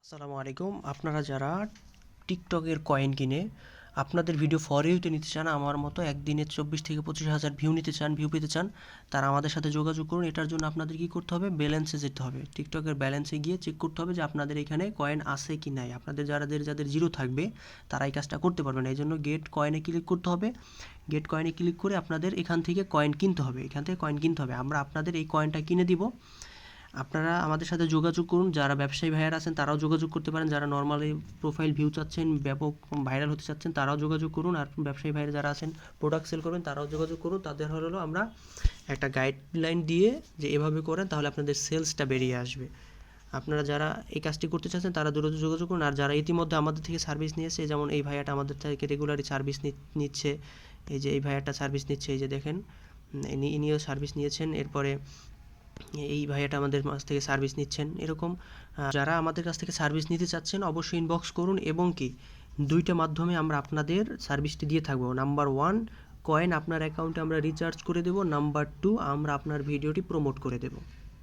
আসসালামু আলাইকুম। আপনারা যারা টিকটকের কয়েন কিনে আপনাদের ভিডিও ফর ইউতে নিতে চান, আমার মতো একদিনে 24 থেকে 25,000 ভিউ নিতে চান, ভিউ পেতে চান, তারা আমাদের সাথে যোগাযোগ করুন। এটার জন্য আপনাদের কি করতে হবে? ব্যালেন্সে যেতে হবে। টিকটকের ব্যালেন্সে গিয়ে চেক করতে হবে যে আপনাদের এখানে কয়েন আছে কি নাই। আপনাদের যাদের জিরো থাকবে তারা এই কাজটা করতে পারবে না। এই জন্য গেট কয়েনে ক্লিক করতে হবে। গেট কয়েনে ক্লিক করে আপনাদের এখান থেকে কয়েন কিনতে হবে। এখান থেকে কয়েন কিনতে হবে। আমরা আপনাদের এই কয়েনটা কিনে দিব। আপনারা আমাদের সাথে যোগাযোগ করুন। যারা ব্যবসায়ী ভাইয়ারা আছেন তারাও যোগাযোগ করতে পারেন। যারা নর্মালি প্রোফাইল ভিউ চাচ্ছেন, ব্যাপক ভাইরাল হতে চাচ্ছেন, তারাও যোগাযোগ করুন। আর ব্যবসায়ী ভাইরা যারা আছেন প্রোডাক্ট সেল করবেন তারাও যোগাযোগ করুন। তাদের হলো আমরা একটা গাইডলাইন দিয়ে যে এভাবে করেন তাহলে আপনাদের সেলসটা বেরিয়ে আসবে। আপনারা যারা এই কাজটি করতে চাচ্ছেন তারা দ্রুত যোগাযোগ করুন। আর যারা ইতিমধ্যে আমাদের থেকে সার্ভিস নিয়েছে, যেমন এই ভাইয়াটা আমাদের থেকে রেগুলারই সার্ভিস নিচ্ছে, এই যে এই ভাইয়াটা সার্ভিস নিচ্ছে, এই যে দেখেন ইনিও সার্ভিস নিয়েছেন। এরপরে এই ভাইয়াটা আমাদের কাছ থেকে সার্ভিস নিচ্ছেন। এরকম যারা আমাদের কাছ থেকে সার্ভিস নিতে চাচ্ছেন অবশ্যই ইনবক্স করুন। এবং কি দুইটা মাধ্যমে আমরা আপনাদের সার্ভিসটি দিয়ে থাকবো। নাম্বার 1, কয়েন আপনার অ্যাকাউন্টে আমরা রিচার্জ করে দেব। নাম্বার 2, আমরা আপনার ভিডিওটি প্রমোট করে দেব।